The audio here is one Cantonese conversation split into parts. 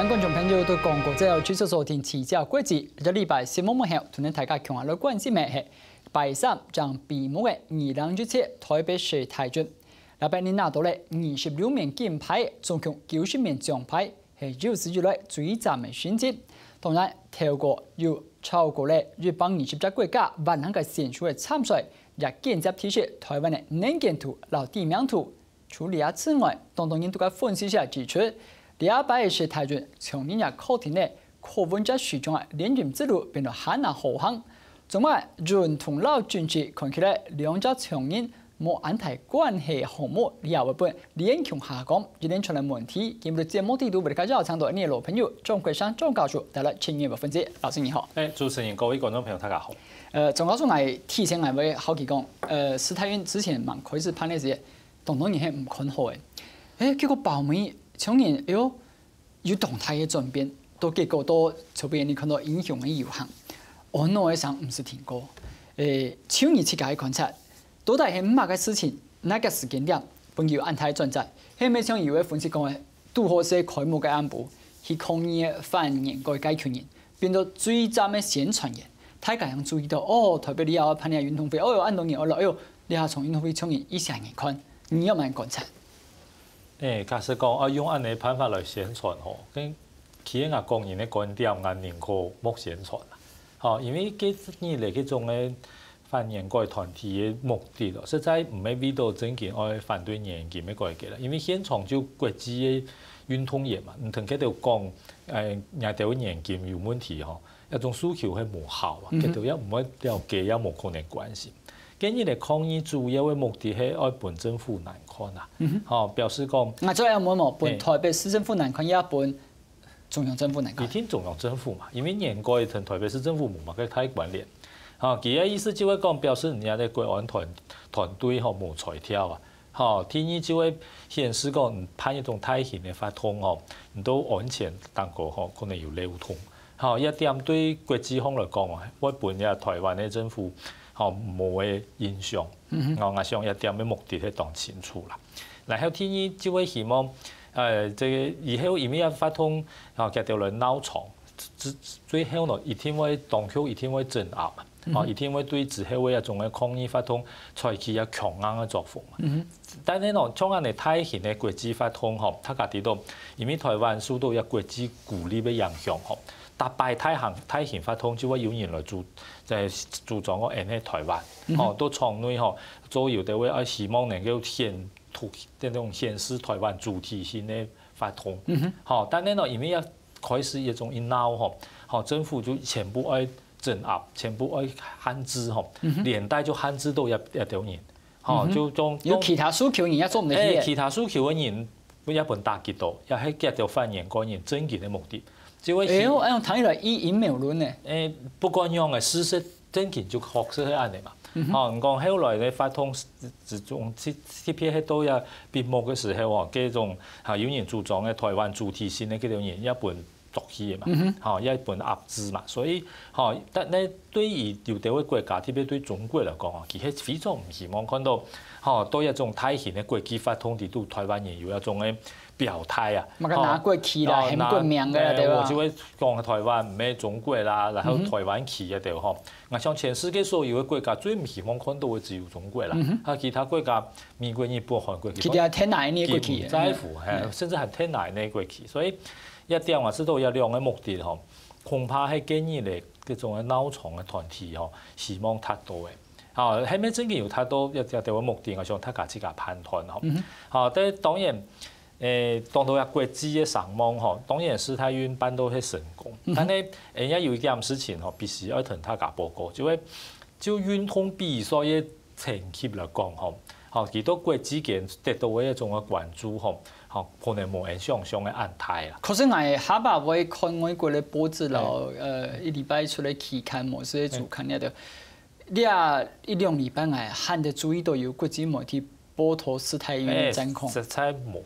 观众朋友都讲过，这继续收听提教轨迹。这礼拜新闻幕后，同大家强下来关心的是，拜三将闭幕的2017台北市台军，那边你拿到了26面金牌，总共90面奖牌，是有史以来最赞的成绩。当然，透过有超过了日本20只国家万能嘅选手嘅参赛，也间接提示台湾的能见度、老地名度。除了此外，当印度嘅分析师指出。第二摆是台军从人家考题内课文在书中的连军之路变得很难好行。另外，军同老军职看起来两家强人冇安排关系项目，也为本连强下降，一连出来问题。今日节目地图为大家邀请到你的老朋友庄桂山庄教授带来前面的分析。老师你好。主持人各位观众朋友大家好。庄教授我提醒我位好奇讲，史泰云之前蛮开始判的时，当然也係唔看好嘅。結果後面。從年哎呦有動態嘅轉變，到結果都後邊你看到英雄嘅遊行，安內上唔是停過。從你自己觀察，到底係乜嘅事情，哪個時間點本有安泰存在？係咪像有位分析講嘅，拄好是開幕嘅安步，去抗議反映改解權人，變到最早嘅宣傳人，大家有注意到哦，特別你要判下運動會，哦按當年哎呦，你下從運動會從人一下眼看，你有冇觀察？假使講用安尼辦法來宣傳吼，跟企業講人嘅觀點，我寧可莫宣傳啦。因為幾年嚟嗰種嘅反映改團體嘅目的咯，實在唔係為到真正愛反對嚴禁嘅改革啦。因為現場就國際嘅運動員嘛，唔同佢哋講人哋嚴禁有問題吼，一種訴求係無效啊，佢哋也唔會了解，也冇可能關心。今日嚟抗議主要嘅目的係愛本政府難看啊，表示講，我再有冇本台北市政府難看，也本中央政府難看。你聽中央政府嘛，因為嚴改同台北市政府冇乜嘅太關聯。佢嘅意思就係講表示人家嘅國安團隊冇才調啊，第二就係顯示講判一種太險嘅法通唔到安全當個可能有流通。一點對國際方來講啊，我本嘅台灣嘅政府。冇嘅影響，我想一點嘅目的係當清楚啦。然後第二就會希望即以後因為一發通佢條來鬧場，最後呢一定會當局一定會鎮壓，一定會對之後嘅一種嘅抗議發通採取一強硬嘅作風。但係呢，將安尼太險嘅國際發通大家知道，因為台灣受到一國際鼓勵嘅影響打敗太險發通就會有人來主張我喺台灣，都廠內做有啲會希望能夠顯示台灣主體性嘅發通，但係呢，因為一開始一種一鬧政府就全部愛鎮壓，全部愛限制連帶就限制到一條人，就將有其他訴求人也做唔到嘅，其他訴求嘅人一本打擊到，又係一條反映個人政見嘅目的。我睇起來以陰謀論呢？不過樣嘅事實真見就學識係安尼嘛。唔講後來嘅發通自從這批喺到一閉幕嘅時候，嗰種有人主張嘅台灣主體性嘅嗰種人一本作起嘅嘛，一本壓制嘛。所以但係對於有啲國家，特別對中國嚟講，其實非常唔希望看到多一種太險嘅國際發通對台灣人有一種嘅。表態啊！乜個拿國旗啦，很冠名嘅啦，對吧？我就會講台灣唔係中國啦，然後台灣旗嘅對嗬。我想全世界所有嘅國家最唔希望看到嘅只有中國啦，其他國家美國、日本、韓國，佢哋係天奶呢國旗，唔在乎，甚至係天奶呢國旗。所以一點我知道有兩個目的嗬，恐怕係建議嚟嗰種嘅鬧場嘅團體嗬，希望達到嘅。係咪真嘅有達到一條嘅目的？我想大家自己判斷嗬。但係當然。當到一國際嘅聲望當然史泰雲辦到係成功，但係人家有一件事情必須要同大家報告，就運動比賽嘅成績嚟講幾多國際間得到嘅一種嘅關注可能冇人想象嘅安排啦。可是我下巴會看外國嘅報紙咯，一禮拜出嚟期刊模式主刊嗰度，你啊一兩禮拜我看得注意到有國際媒體報道史泰雲嘅戰況，實在冇。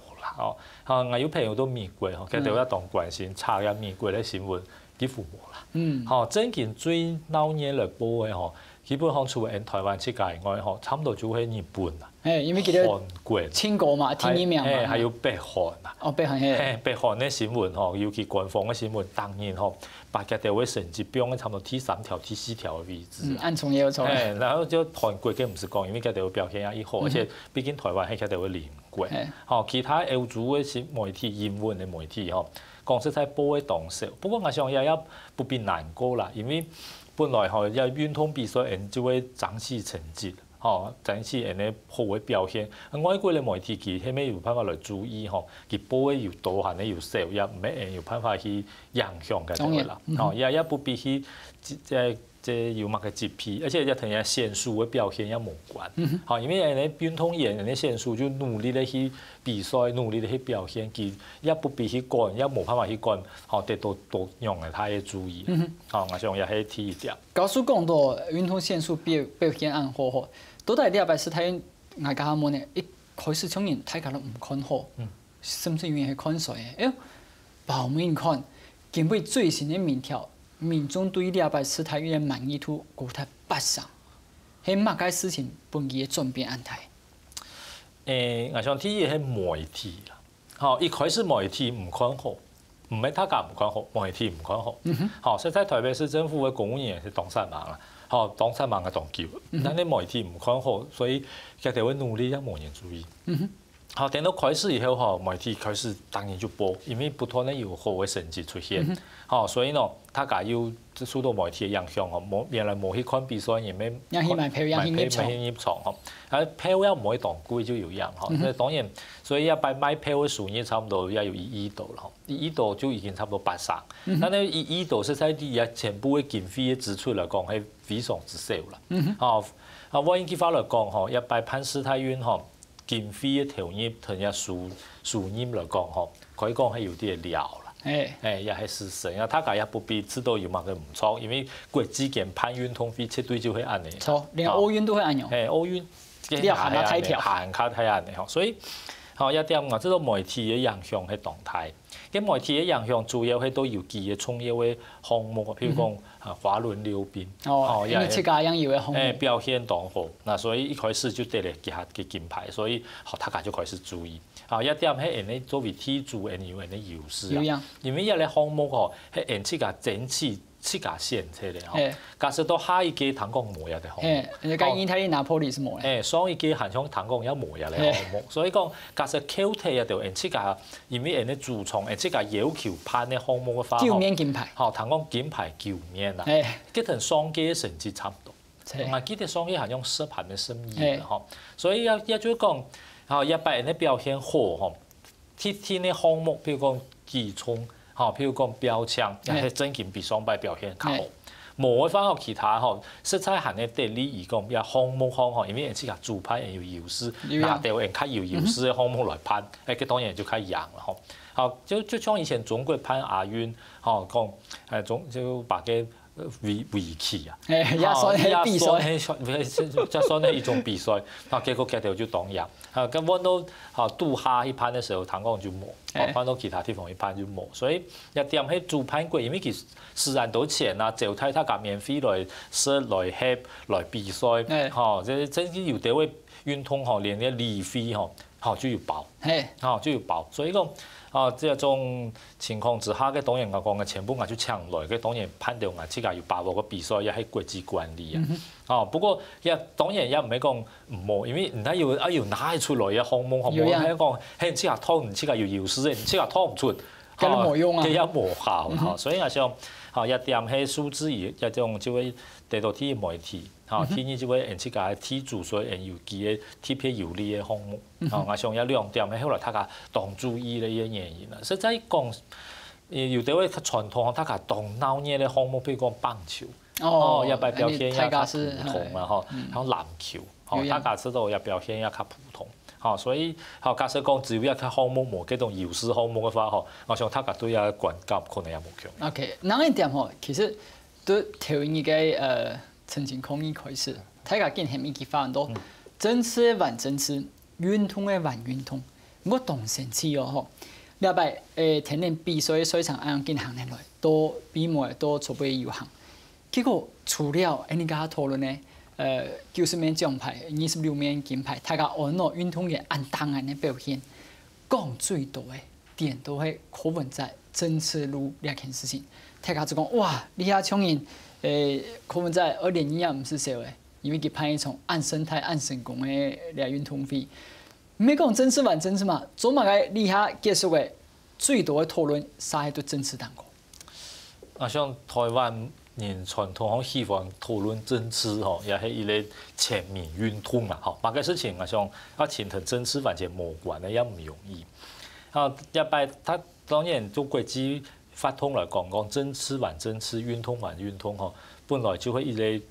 我有朋友到美國，佢哋一當關心查下美國嘅新聞，幾乎冇啦。真件最鬧嘢嚟報嘅基本上除了台灣之外外吼，差不多就係日本啦，因為佢哋韓國、清國嘛，天一名嘛，還有北韓啊。哦，北韓係。北韓嘅新聞吼，尤其官方嘅新聞，當然吼，把佢哋會成績標喺差唔多第3條、第4條嘅位置。暗從也有錯。然後就韓國嘅唔是講，因為佢哋會表現也好，而且畢竟台灣係佢哋會鄰國。吼，其他歐洲嘅新媒體、英文嘅媒體吼，講實在報嘅當少。不過我想也不必難過啦，因為本來吼要運動比賽，人就會展示成績，吼展示人哋好嘅表現。外國嘅媒體佢係咪有辦法來注意吼？佢報嘅又多，限咧又少，也唔係有辦法去影響嘅對啦。吼也不必去即有乜嘅接批，而且也同人選手嘅表現也無關。吼，因為人哋運動員、人哋選手就努力咧去比賽，努力咧去表現，佢也不必去管，也無辦法去管，吼得到多樣嘅他嘅注意。吼，我想也係提一點。告訴講到運動選手表現安好吼，到底禮拜四睇外加門呢？一開始衝人大家都唔看好，甚至於係看衰嘅。後面看，根據最新嘅民調。民眾對禮拜四台語嘅滿意度高達80%，係乜嘢事情本佢嘅轉變安排？我想第一係媒體啦，吼一開始媒體唔看好，唔係大家唔看好，媒體唔看好。吼，所以在台北市政府嘅公務員係當殺忙啦，吼當殺忙嘅當叫，但係媒體唔看好，所以佢哋會努力，也冇人注意。好，等到開始以後，吼媒體開始當然就報，因為不斷咧有好嘅成績出現，好，所以呢，大家要受到媒體嘅影響，吼，原來冇去看比賽，而咩買票入場，吼，啊票也唔可以當貴就有樣，吼，所以當然，所以一擺買票嘅數額差唔多也有1億多啦，吼，1億多就已經差唔多80%，但係1億多實在啲也全部嘅經費嘅支出嚟講係非常之少啦，哦，啊，我應計法嚟講，吼，一擺潘世泰運，吼。經費嘅投入同一數入嚟講，吼，可以講係有啲嘅料啦。也係事實。啊，大家也不必知道有乜嘅唔錯，因為國際間辦運動會絕對就會按呢。錯，連奧運都會按樣。奧運要行下睇條，行下睇按呢。所以，吼一點我知道媒體嘅影響係動態。咁媒體嘅影響主要係都要記嘅重要嘅項目，譬如講滑輪溜冰，因為自家樣要嘅項目，表現當好，嗱所以一開始就得嚟幾下嘅金牌，所以大家就開始注意。一點係人哋作為體組人有人嘅優勢啊，因為一個項目吼係人自家整體自家選出嚟吼，假設到下一屆談講冇一個項目，人家意大利拿破里是冇嘅，上一屆韓商談講有冇一個項目，所以講假設扣題啊，就人自家因為人哋主創人自家要求判嘅項目嘅話，9面金牌，好談講金牌9面啦，佢同上屆嘅成績差唔多，我記得上屆係用10盤嘅生意啦，吼，所以一就講，一百人嘅表現好，吼，天天嘅項目，譬如講舉重。吼，譬如講標槍，也係真經比上擺表現較好。無翻學其他吼，實在係咧地理而講，也項目吼，因為人自家主判人有優勢，拿到人較有優勢嘅項目來判，佢當然就較贏啦吼。好，就像以前中國判亞運，吼講就把個圍棋啊，也算係比賽，即算係一種比賽。啊，結果佢哋就當贏。啊，咁揾到杜哈一判嘅時候，談講就冇。翻到其他地方一判就冇，所以一點係主判貴，因為其實私人到錢啊，就睇他夾免費來設來協來比賽，吼，即真係有啲位運動吼，連啲禮費吼就要包，就要包，所以講這種情況之下嘅當然我講嘅全部我就搶來，嘅當然判到我自家要把握個比賽也係國際管理啊，不過也當然也唔係講唔好，因為人家要拿出來嘅項目，冇係講係自家拖唔自家要優勢，你自家拖唔出，咁冇用啊，佢也無效，所以我想一點係數字一種就會得到啲媒體，天意就會人自家體組，所以人要記嘅特別有利嘅項目，我想有2點係後來大家當注意嘅一個原因啦。實際講，有啲位傳統大家當鬧熱嘅項目，譬如講棒球。一擺表現也較普通啦，吼，像籃球，大家知道也表現也較普通，所以假設講只要一個項目無嗰種優勢項目嘅話，我想大家對個觀感可能也無強。OK，另一點吼，其實對頭一個曾經抗議開始，大家見係咪幾發多政治玩政治，運動嘅玩運動，我當神奇哦吼。禮拜天天比賽賽場啱進行嚟，都比賽都準備遊行。結果除了人家討論呢， 90面奖牌、26面金牌，大家按照运动员按档案的表现，讲最多的点都係柯文哲政治路兩件事情。大家就講哇，你遐搶人，柯文哲2021年唔是少嘅，因為佢派一種按生態、按成功嘅兩運動會。唔係講政治還政治嘛，做乜嘅你遐結束嘅最多嘅討論，啥係對政治當個。像台灣人傳統好喜歡討論政治吼，也係一個全民運動啦吼。某個事情像要牽同政治完全無關嘅，也唔容易。一擺他當然做國際法通來講政治還政治，運動還運動吼，本來就會一個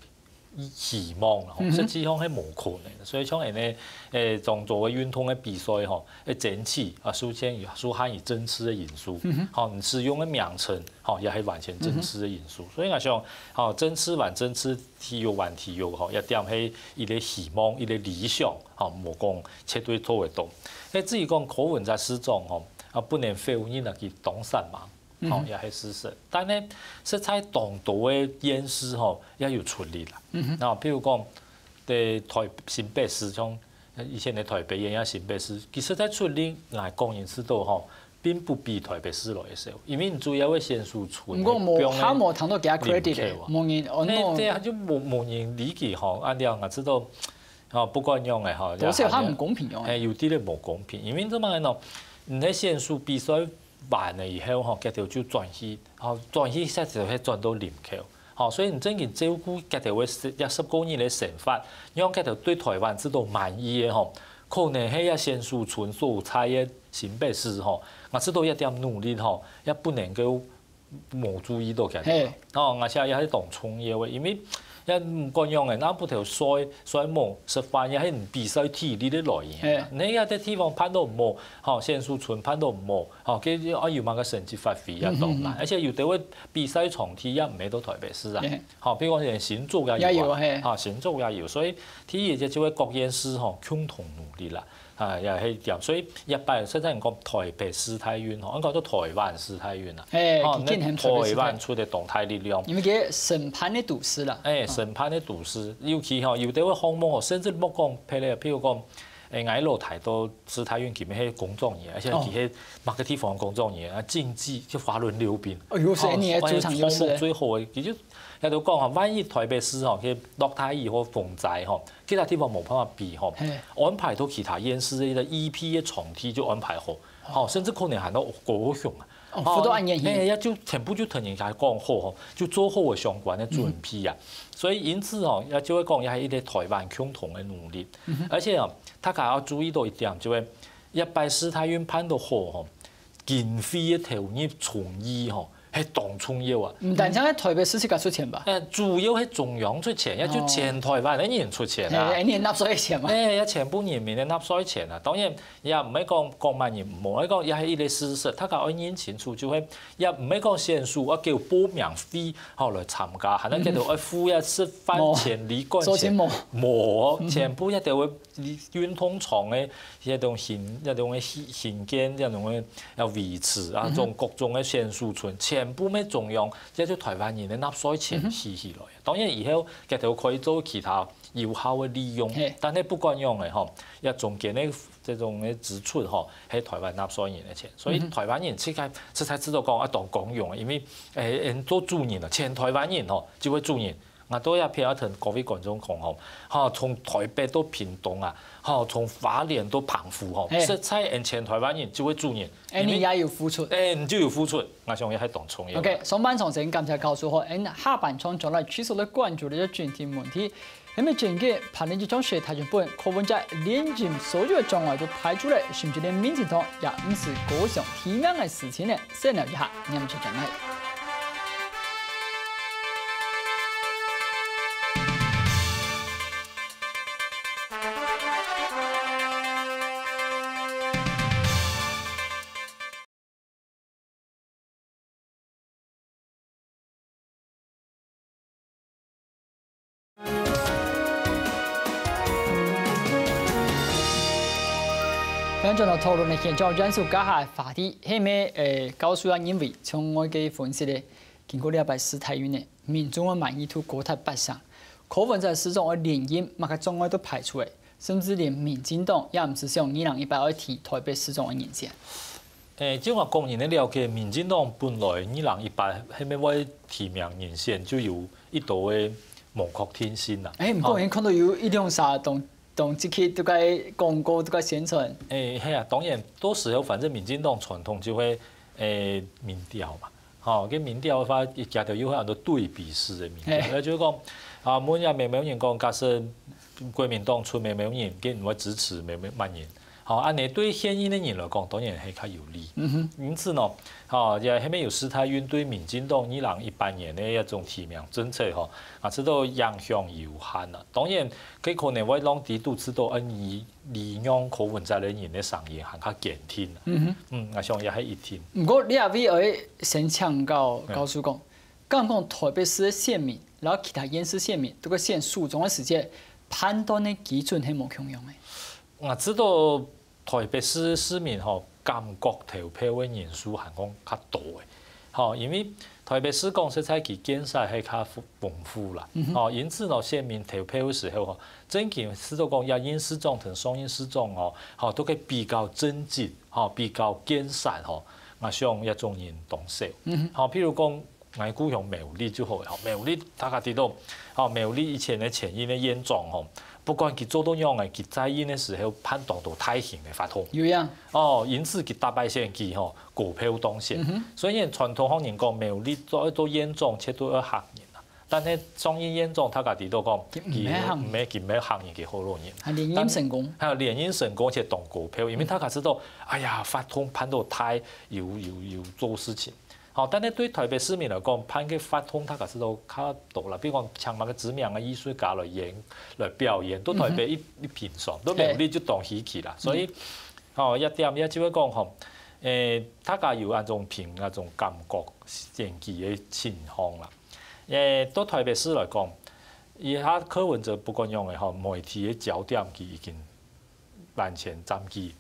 希望啦，實際上係無可能。所以像人咧種做嘅運動嘅比賽吼，整體首先含以政治嘅因素，唔使用嘅名稱，也係完全政治嘅因素。所以我想，政治還政治，體育還體育，一點係一個希望，一個理想，無講絕對做得到。至於講柯文哲市長不能否認啊，佢當選嘛。也係事實，但係實在當道嘅演示也要出力啦。譬如講，台新北市像以前嘅台北縣啊、新北市，其實在出力嚟講人知道並不比台北市來嘅少，因為主要嘅先輸出。唔過冇談到幾 credit 嘅，冇人按到。即係就冇人理解按啲我知道不管樣嘅嚇。有時候唔公平樣。有啲咧冇公平，因為點解呢？你喺先輸比賽完了以後，佢條就轉去，轉去實就係轉到林口，所以你真正照顧佢條嘅10個年嘅成法，讓佢條對台灣知道滿意嘅，可能係一先輸存所在嘅新北市，我知道一點努力，也不能夠冇注意到佢條，而且也係當創業嘅，因為一唔管樣嘅，那不條衰冇食飯也係唔比賽體力的來源。你有啲地方攀到冇，先輸存攀到冇，佢要問個成績發揮也當難，而且有啲位比賽場地也唔係到台北市啊。譬如講連新竹也有啊，新竹也有，所以體育就會各縣市共同努力啦。又係點？所以一般實際人講台北市太遠，應該都台灣市太遠啦。台灣出嘅動態力量。因為佢審判嘅都市啦。審判嘅都市，尤其有啲個項目甚至冇講譬如講矮樓太多市太遠，佢咪係工作嘢，而且佢係某個地方工作嘢，競技就華倫溜冰。優勢你嘅主場優勢。最好嘅，佢就喺度講萬一台北市佢落太熱或風災其他地方冇辦法比安排到其他縣市嘅 EP 嘅場地就安排好，甚至可能行到高雄啊。輔導案件，也就全部就同人家講好，就做好嘅相關嘅準備啊。所以因此也就會講，也係一個台灣共同嘅努力。而且大家要注意到一點，就係一擺市太遠判到好，經費嘅投入從醫係當重要啊！唔單止喺台北市自己出錢吧？主要係中央出錢，也就全台灣嘅人出錢啊！一年納稅錢嘛？也全部人民嘅納稅錢啊！當然也唔係講萬人唔好，講也係一個事實。大家要認清楚，就係也唔係講限數，我叫報名費來參加，係咧叫做要付一食飯錢、旅館錢，冇全部一定會運通場嘅一種現金、一種嘅要維持啊，種各種嘅限數存。全部咩中央，即係台灣人嘅納稅錢起起來。當然以後佢哋可以做其他有效嘅利用，但係不管用嘅一中間嘅這種嘅支出係台灣納稅人嘅錢。所以台灣人實在知道講一當公用，因為做主人啊，全台灣人就會主人。我都有譬如同各位觀眾講從台北到屏東啊，從花蓮到澎湖實在全台灣人就會主人。你也要付出。你就要付出，我想也係當重要。OK， 上半場先感謝教授下半場將來繼續嚟關注呢個專題問題。因為整個盤點之中學台中本柯文哲連任所有嘅障礙都排除了，甚至連民進黨也唔是高雄提名嘅事情呢？先聊一下，你們就講嚟。跟住落討論嘅現狀因素加下話題，係咩？高數人認為從我嘅分析咧，經過禮拜四太遠咧，民眾嘅滿意度高達80%，柯文哲始终嘅联姻，乜嘅障碍都排除嘅，甚至连民进党也唔是想2018要提台北市长嘅人选。即我公認嘅了解，民進黨本來2018係咪會提名人選就有一度嘅無確定性啦。唔過，看到有123動即刻都該廣告都該宣傳。係啊，當然到時候反正民進黨傳統就會民調嘛，嘅民調嘅話，亦加條有很多對比式嘅民調，就是講每日明明人講，假設國民黨出明明人，佢唔會支持明明人。按你對現役的人來講，當然係較有利。因此呢，也係咪有時態運對民進黨2018年的一種提名政策，知道影響有限啦。當然，佢可能會讓啲都知道，利用柯文哲的人的聲音係較減聽啦。我想也係一聽。不過你也會先請教告訴講，剛講台北市的縣民，然後其他縣市縣民，都個縣訴訟的時間判斷的基準係冇共用的。我知道台北市市民感覺投票嘅人數係講較多嘅，因為台北市講實在其建設係較豐富啦，因此呢，縣民投票嘅時候，真見知道講一因市長同雙因市長都可以比較正直，比較建設，我想一種人動手，譬如講我故鄉苗栗就好，苗栗大家知道，苗栗以前嘅前因嘅縣長不管佢做到樣嘅，佢在任嘅時候判斷到太刑嘅法通。有樣。因此佢大敗選佢高票當選。所以傳統方人講，苗栗做一個縣長，切都要嚇人啦。但係雙因縣長，他家己都講，佢唔係嚇人嘅好多人。係連任成功。係連任成功且當高票，因為他家知道，哎呀，法通判到太要做事情。但係對台北市民嚟講，判嘅法通，他家知道較多啦。比如講，請埋個知名嘅藝術家來表演，都台北一平常，都苗栗就當喜劇啦。所以，一點也就會講他家有一種憑一種感覺選舉嘅情況啦。到台北市來講，而家柯文哲不管用嘅媒體嘅焦點，佢已經完全佔據。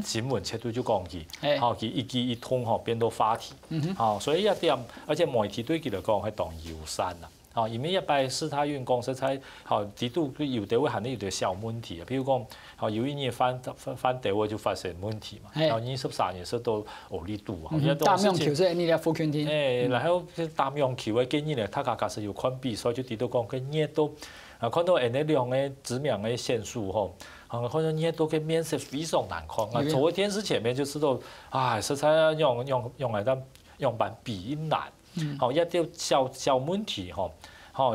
新聞切對就講佢，佢一記一通變到話題，所以一點，而且媒體對佢嚟講係當友善啦，因為一般市態運講實在，啲都有啲會係有啲小問題啊，譬如講，有一年反地位就發生問題嘛，然後23年受到惡力度，大명橋即係你哋副權添，然後大명橋嘅建議咧，他家假設有看比賽就啲都講佢熱到，看到人哋兩個知名嘅選手可能你都跟面色非常難看。坐喺電視前面就知道，實在用嚟得用辦比難。一啲小問題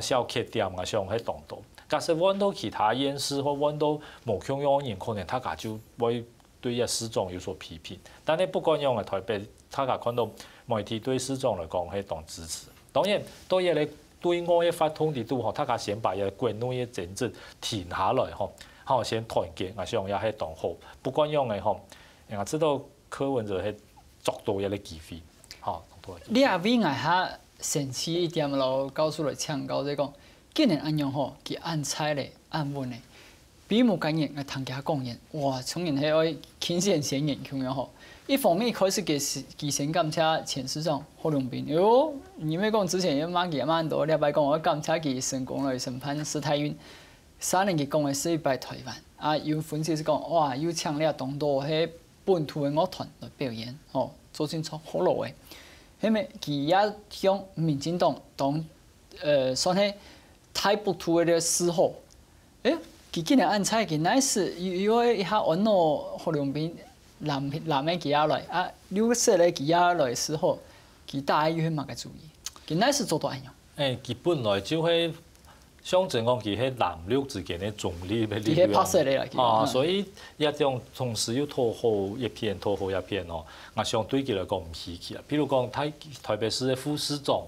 小缺點啊，上喺當度。假設揾到其他縣市或揾到無共樣人，可能他家就會對一市長有所批評。但係不管用喺台北，他家看到媒體對市長嚟講係當支持。當然，當然你對外嘅發通啲都他家先把嘅國內嘅政治停下來先團結，我想也係當好。不管用嘅我知道柯文哲係捉到一個機會，你也為我下神奇一點咯，告訴嚟請教即講，既然按樣佢按猜咧，按問咧，比冇經驗嘅同佢講嘢，哇，從然係愛傾線先言咁樣一方面開始佢先感謝前市長郝龍斌，喲，你咪講之前有馬幾萬多，你咪講我感謝佢成功來審判市態運。3年佢講嘅是擺台灣，有分析是講，哇，有請了當多係本土嘅樂團來表演，做清楚好落嘅。係咪佢也向民進黨當算係太不土嘅時候，佢今年按猜佢乃是有一下按到郝龍斌南嘅佢下來，綠色嘅佢下來時候，佢大家要去乜嘅注意，佢乃是做到按樣。佢本來就係。象徵講佢係藍綠之間嘅中立嘅力量，所以一種同時要討好一片我想對佢嚟講唔稀奇啦。譬如講台北市嘅副市長，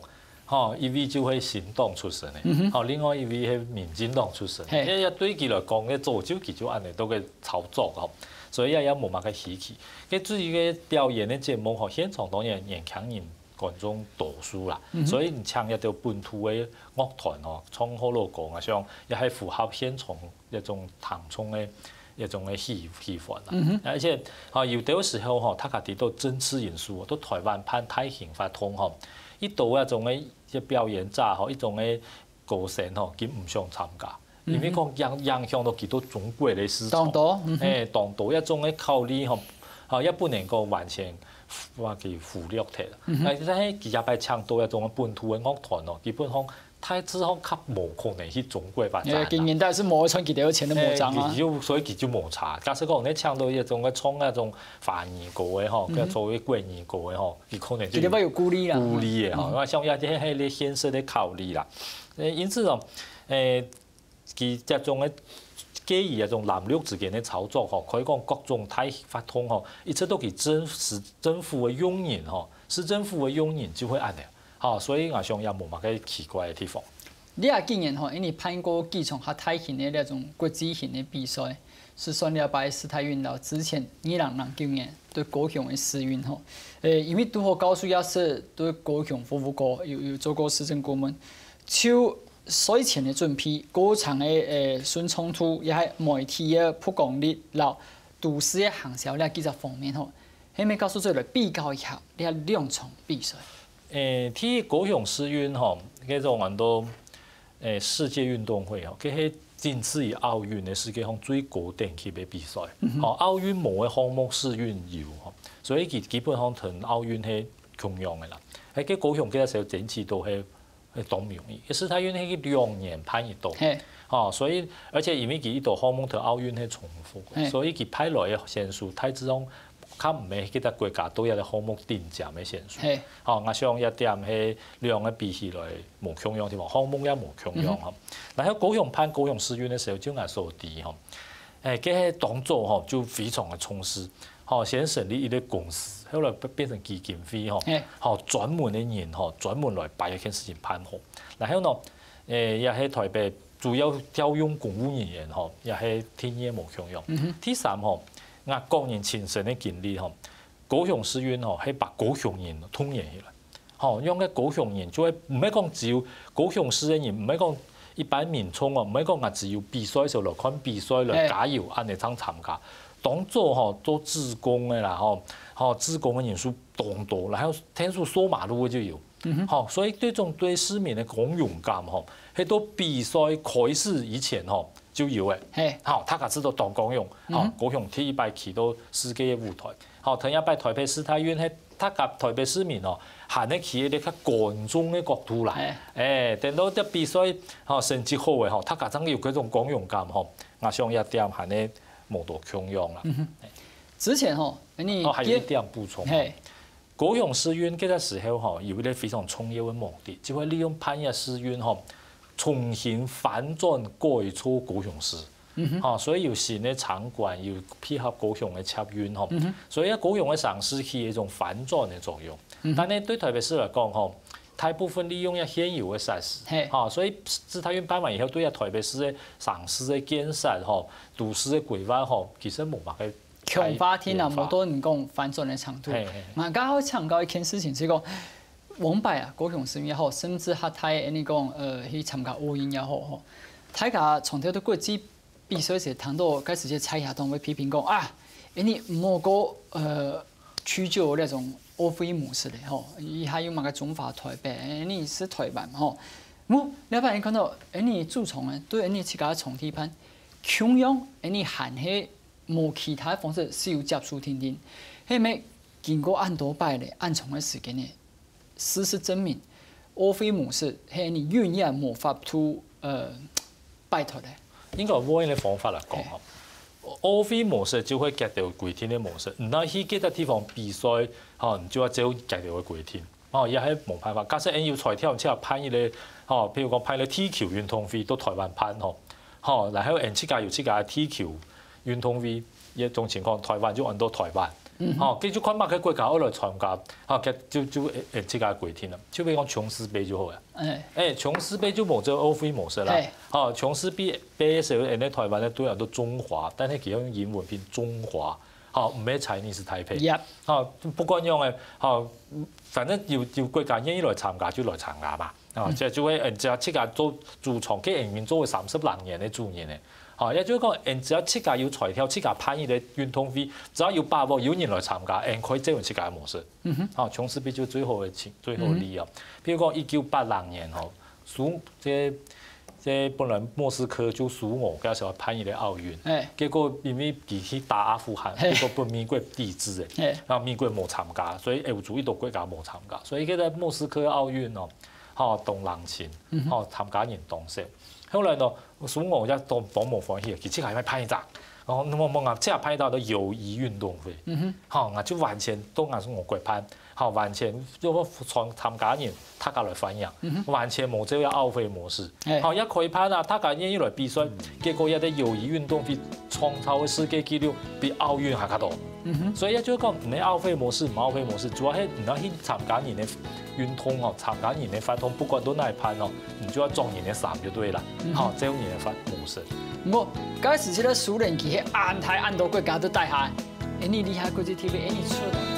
一位就係新黨出身嘅，另外一位係民進黨出身，一對佢嚟講嘅做就佢就按嚟都嘅操作，所以也冇乜嘅稀奇。佢至於嘅表演嘅節目，現場當然年輕人。觀眾多數啦，所以你請一條本土嘅樂團唱好多歌，我想也係符合現場一種唐衝嘅一種嘅氣氛啦。而且有啲時候他家己都政治因素，都台灣判太刑法通一度一種嘅表演者一種嘅高盛吼，佢唔想參加，因為講影響到幾多中國嘅市場。當多一種嘅考慮吼，一般能夠完全話佢忽略掉。但係佢也係搶到一種本土嘅樂團咯，基本上。太子吼較無可能去中國發展啦。今年代是冇穿幾條錢都冇漲啊。所以佢就冇差。假設講你搶到一種嘅創一種繁兒歌嘅吼，叫做為貴兒歌嘅吼，佢可能就有顧慮啦。顧慮嘅吼，我想有啲係啲現實嘅考慮啦。因此哦，佢一種嘅基於一種藍綠之間嘅操作吼，可以講各種太發通吼，一切都係政府嘅擁人吼，市政府嘅擁人就會按嘅。好，所以我想也冇乜嘅奇怪嘅地方。你也經驗吼，因為辦過幾場較大型嘅那種國際型嘅比賽，是算了擺世大運到之前2009年對高雄嘅世運吼。因為拄好告訴也是對高雄服務過，有做過市政顧問，就賽前嘅準備、高場嘅順衝突，也係媒體嘅曝光率，然後都市嘅行銷呢幾隻方面吼，係咪告訴做嚟比較一下呢兩場比賽？睇高雄市運吼，嗰種很多世界運動會吼，佢係僅次於奧運嘅世界上最高等級嘅比賽。哦，奧運冇嘅項目市運有吼，所以佢基本上同奧運係同樣嘅啦。喺佢高雄嗰個時候整次都係當唔容易，世大運係2年辦一度。哦，所以而且因為佢呢度項目同奧運係重複，所以佢派來嘅選手太之中。較唔係其他國家都有啲項目頂尖嘅選手，我想一點係兩個比起來無共樣地方，項目也無共樣吼。但喺高雄辦高雄市運嘅時候，就係所啲吼，佢係當初吼就非常嘅重視，先成立一個公司，後來變成基金會吼，專門嘅人吼，專門來把一件事情辦好。然後呢，也係台北主要調用公務人員吼，也係天嘢無共樣。第三吼。我個人親身嘅經歷吼，高雄市運吼係把高雄人統合起來，吼用嘅高雄人就係唔係講只有高雄市嘅人，唔係講一般民眾哦，唔係講我只有比賽時候來看比賽來加油，安尼參加。當做吼做志工嘅啦，志工嘅人數當多，然後天數掃馬路嘅就有，所以對種對市民嘅公勇感吼，喺到比賽開始以前吼。就有誒，他家知道當高雄，高雄第一擺去到世界嘅舞台，同一擺台北市大運，他甲台北市民哦，行得起啲較觀眾嘅角度啦，等到啲比賽成績好嘅，他家真有嗰種高雄感，我想一點係呢無多共樣啦。之前你還有一點補充，高雄市運嗰個時候有一個非常重要嘅目的，就係利用辦一市運重新反轉改造高雄市，所以有新嘅場館，要配合高雄嘅捷運，所以高雄嘅城市起一種反轉嘅作用。但係對台北市嚟講，大部分利用一現有嘅設施，所以世大運辦完以後，對台北市嘅城市嘅建設、都市嘅規劃，其實冇乜嘅強化添啊，冇多人講反轉嘅程度。我剛好強調一件事情，是講。往擺啊，高雄市也好，甚至較大你講去參加奧運也好吼，大家從頭到國際比賽時，談到開始些蔡亞東會批評講啊，你唔好個取消那種歐菲模式咧吼，伊還有乜個中華台北，你是台灣吼，我你發現看到你主從咧，對你自家重提判，同樣你含係冇其他方式是有接觸聽聽，係咪經過按多擺咧按重嘅時間咧？事實證明，歐菲模式係你願意模仿出擺脫咧。應該換個方法嚟講吼，歐菲模式就會夾到規定嘅模式，唔係去其他地方比賽，就話只有夾到嘅規定，也係冇辦法。假設要才跳，即係派一個，譬如講派個踢球運動會到台灣辦，然後自家有自家嘅踢球運動會，一種情況台灣就按到台灣。繼續看乜嘅國家我來參加，就自家規定啦。就比如講瓊斯杯就好啊。瓊斯杯就冇做歐菲模式啦。瓊斯杯嘅時候，台灣咧都有到中華，但係佢用英文拼中華，唔係 Chinese Taipei。不管樣嘅，反正要國家願意來參加就來參加嘛。就會只七家做主創，佢營運做30多年嘅主任嘅。也就是講，只要七家要才跳，七家辦一個運動會，只要有把握有人來參加，可以借用七家嘅模式。瓊斯杯就最好嘅例啊。譬如講1980年，蘇即即本来莫斯科就输我，介绍攀伊个奥运，结果因为伊去打阿富汗，结果被美国抵制诶，然后美国无参加，所以有主意都国家无参加，所以迄个莫斯科奥运哦，吼动人情，吼参加人动色，后来呢，输我才都无欢喜，其实还要攀一仗。哦，那么啊，这拍到的友谊运动会，好啊，就完全都按我国攀，好完全就从参加人他家来反映，完全冇这个奥会模式，好一开攀啊，他家人一来比赛，结果一啲友谊运动比创造嘅世界纪录比奥运还较多，所以就讲你奥会模式，冇奥会模式，主要係你要去参加人嘅运通哦，参加人嘅发通，不管都哪一攀哦，你就要装人嘅衫就对啦，好这种人嘅发模式。我嗰時時咧，蘇聯佢係按台按到國家都大下，你厲害國際 TV，你出。